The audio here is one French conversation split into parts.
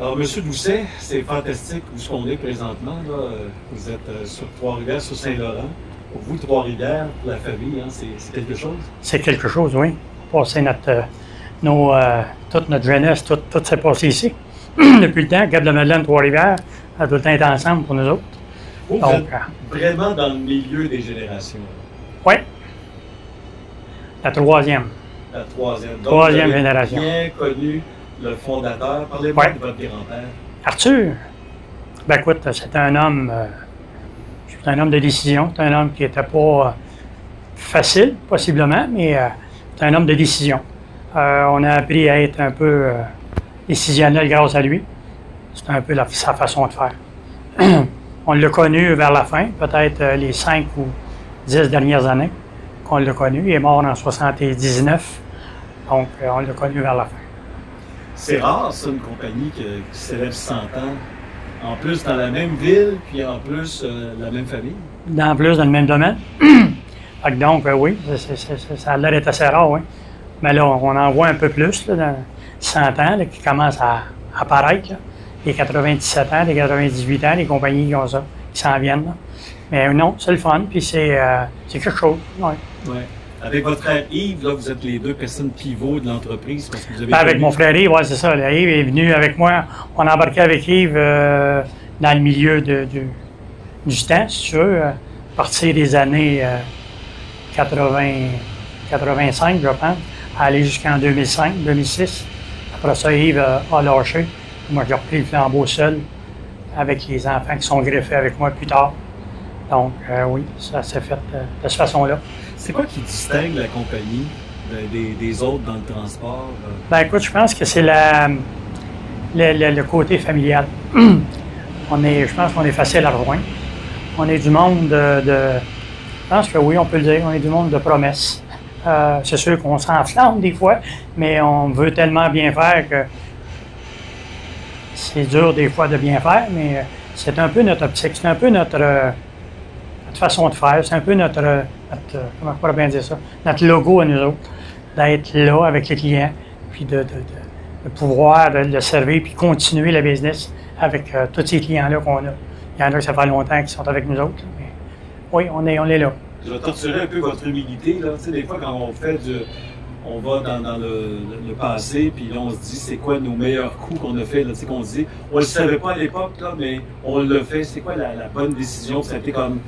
Alors, M. Doucet, c'est fantastique où ce qu'on est présentement. Là. Vous êtes sur Trois-Rivières, sur Saint-Laurent. Pour vous, Trois-Rivières, pour la famille, hein, c'est quelque chose? C'est quelque chose, oui. Passer toute notre jeunesse, tout s'est passé ici. Depuis le temps, Cap-de-Madeleine, Trois-Rivières, a tout le temps été ensemble pour nous autres. Vous êtes vraiment dans le milieu des générations. Oui. La troisième. La troisième. Donc, Troisième génération. Bien connu le fondateur. Parlez-moi de votre grand-père. Arthur. Ben écoute, c'est un homme de décision. C'est un homme qui n'était pas facile, possiblement, mais c'est un homme de décision. On a appris à être un peu décisionnel grâce à lui. C'est un peu sa façon de faire. On l'a connu vers la fin, peut-être les 5 ou 10 dernières années qu'on l'a connu. Il est mort en 79, donc on l'a connu vers la fin. C'est rare, ça, une compagnie qui célèbre 100 ans. En plus, dans la même ville, puis en plus, la même famille. En plus, dans le même domaine. Donc, oui, ça a l'air d'être assez rare, oui. Mais là, on en voit un peu plus, là, dans 100 ans, là, qui commencent à apparaître. Là. Les 97 ans, les 98 ans, les compagnies qui ont ça, qui s'en viennent. Là. Mais non, c'est le fun, puis c'est quelque chose, oui. Ouais. Avec votre frère Yves, là, vous êtes les deux personnes pivots de l'entreprise parce que vous avez... Avec mon frère Yves, oui, c'est ça. Là, Yves est venu avec moi. On a embarqué avec Yves dans le milieu du temps, si tu veux, à partir des années 85, je pense, à aller jusqu'en 2005, 2006. Après ça, Yves a lâché. Moi, j'ai repris le flambeau seul avec les enfants qui sont greffés avec moi plus tard. Donc, oui, ça s'est fait de cette façon-là. C'est quoi qui distingue la compagnie des autres dans le transport? Ben écoute, je pense que c'est le côté familial. Je pense qu'on est facile à rejoindre. On est du monde je pense que oui, on peut le dire, on est du monde de promesses. C'est sûr qu'on s'enflamme des fois, mais on veut tellement bien faire que c'est dur des fois de bien faire, mais c'est un peu notre optique, c'est un peu notre façon de faire, c'est un peu notre comment on pourrait bien dire ça, notre logo à nous autres, d'être là avec les clients, puis de pouvoir le servir, puis continuer le business avec tous ces clients-là qu'on a. Il y en a que ça fait longtemps qui sont avec nous autres, mais oui, on est là. Je vais torturer un peu votre humilité, là. Tu sais, des fois, quand on va dans le passé, puis là, on se dit, c'est quoi nos meilleurs coups qu'on a fait, là, tu sais, qu'on se dit, on ne le savait pas à l'époque, là, mais on l'a fait. C'est quoi la bonne décision? Ça a été comme,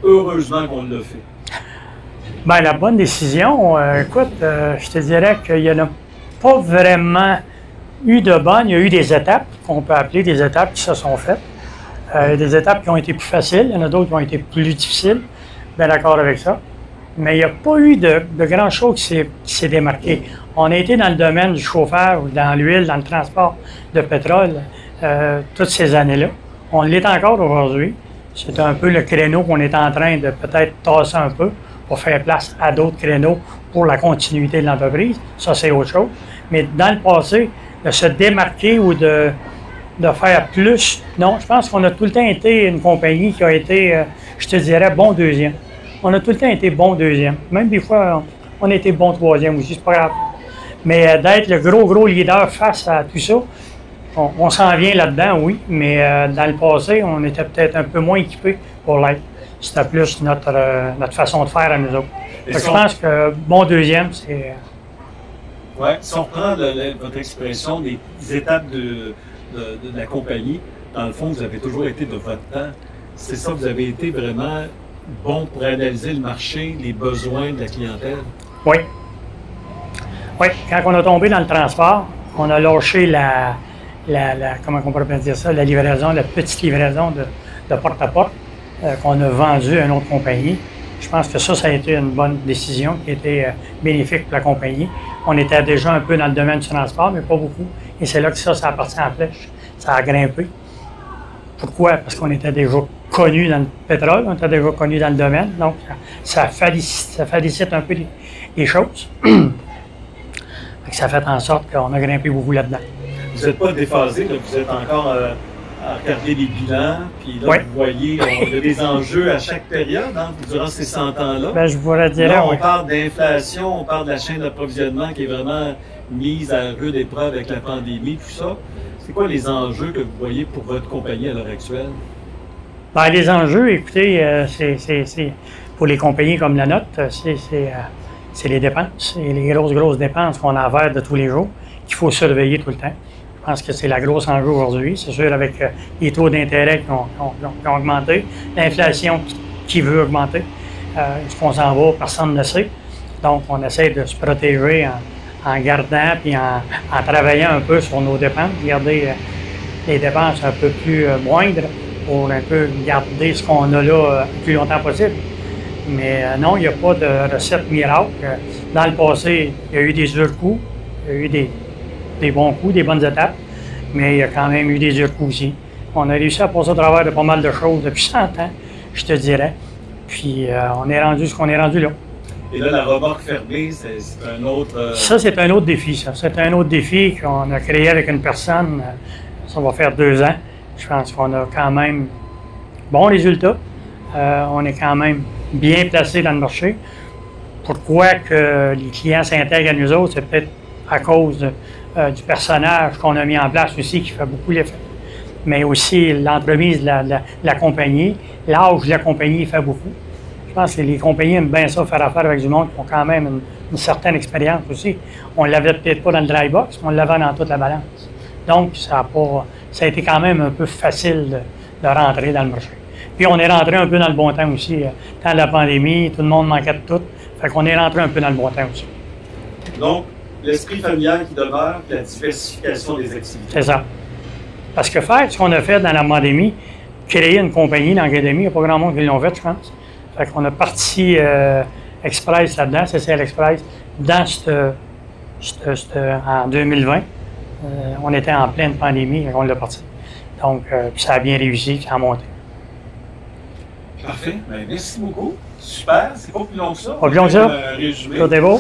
heureusement qu'on l'a fait. Bien, la bonne décision, écoute, je te dirais qu'il n'y en a pas vraiment eu de bonnes. Il y a eu des étapes, qu'on peut appeler des étapes qui se sont faites. Des étapes qui ont été plus faciles, il y en a d'autres qui ont été plus difficiles. Bien d'accord avec ça. Mais il n'y a pas eu de grand chose qui s'est démarqué. On a été dans le domaine du chauffeur, dans l'huile, dans le transport de pétrole, toutes ces années-là. On l'est encore aujourd'hui. C'est un peu le créneau qu'on est en train de peut-être tasser un peu pour faire place à d'autres créneaux pour la continuité de l'entreprise. Ça, c'est autre chose. Mais dans le passé, de se démarquer ou de faire plus, non, je pense qu'on a tout le temps été une compagnie qui a été, je te dirais, bon deuxième. On a tout le temps été bon deuxième. Même des fois, on a été bon troisième aussi, c'est pas grave. Mais d'être le gros leader face à tout ça, on s'en vient là-dedans, oui, mais dans le passé, on était peut-être un peu moins équipés pour l'être. C'était plus notre façon de faire à nous autres. Je pense que bon deuxième, c'est... Oui, si on reprend votre expression des étapes de la compagnie, dans le fond, vous avez toujours été de votre temps. C'est ça, vous avez été vraiment bon pour analyser le marché, les besoins de la clientèle? Oui. Oui, quand on a tombé dans le transport, on a lâché comment on pourrait dire ça, la livraison, la petite livraison de porte-à-porte qu'on a vendue à une autre compagnie. Je pense que ça a été une bonne décision qui a été bénéfique pour la compagnie. On était déjà un peu dans le domaine du transport, mais pas beaucoup. Et c'est là que ça a parti en flèche. Ça a grimpé. Pourquoi? Parce qu'on était déjà connus dans le pétrole, on était déjà connus dans le domaine. Donc, ça félicite un peu les choses. Ça fait en sorte qu'on a grimpé beaucoup là-dedans. Vous n'êtes pas déphasé, là, vous êtes encore à regarder les bilans, puis là, oui. Vous voyez, il y a des enjeux à chaque période, hein, durant ces 100 ans-là. Ben, je vous le dirais, là, on oui. parle d'inflation, on parle de la chaîne d'approvisionnement qui est vraiment mise à rude épreuve avec la pandémie, tout ça. C'est quoi les enjeux que vous voyez pour votre compagnie à l'heure actuelle? Ben, les enjeux, écoutez, pour les compagnies comme la nôtre, c'est les dépenses et les grosses dépenses qu'on a à faire de tous les jours qu'il faut surveiller tout le temps. Je pense que c'est la grosse enjeu aujourd'hui. C'est sûr, avec les taux d'intérêt qui ont augmenté, l'inflation qui veut augmenter, ce qu'on s'en va, personne ne sait. Donc, on essaie de se protéger en gardant et en travaillant un peu sur nos dépenses, garder les dépenses un peu plus moindres pour un peu garder ce qu'on a là le plus longtemps possible. Mais non, il n'y a pas de recette miracle. Dans le passé, il y a eu des durs coups, il y a eu des bons coups, des bonnes étapes, mais il y a quand même eu des durs coups aussi. On a réussi à passer au travers de pas mal de choses depuis 100 ans, je te dirais. Puis on est rendu ce qu'on est rendu là. Et là, la remorque fermée, c'est un autre... Ça, c'est un autre défi, ça. C'est un autre défi qu'on a créé avec une personne. Ça va faire 2 ans. Je pense qu'on a quand même bons résultats. On est quand même bien placé dans le marché. Pourquoi que les clients s'intègrent à nous autres? C'est peut-être à cause du personnage qu'on a mis en place aussi qui fait beaucoup l'effet. Mais aussi l'entremise de la compagnie, l'âge de la compagnie fait beaucoup. Je pense que les compagnies aiment bien ça, faire affaire avec du monde qui ont quand même une certaine expérience aussi. On ne l'avait peut-être pas dans le dry box, mais on l'avait dans toute la balance. Donc, ça a été quand même un peu facile de rentrer dans le marché. Puis, on est rentré un peu dans le bon temps aussi. Temps de la pandémie, tout le monde manquait de tout. Fait qu'on est rentré un peu dans le bon temps aussi. Donc, l'esprit familial qui demeure, puis la diversification des activités. C'est ça. Parce que faire ce qu'on a fait dans la pandémie, créer une compagnie dans l'académie, il n'y a pas grand monde qui l'ont fait, je pense. Fait qu'on a parti Express là-dedans, CCL Express, en 2020. On était en pleine pandémie quand on l'a parti. Donc, ça a bien réussi, ça a monté. Parfait. Bien, merci beaucoup. Super. C'est pas plus long que ça. Pas plus long que ça. Résumé. Tout est beau.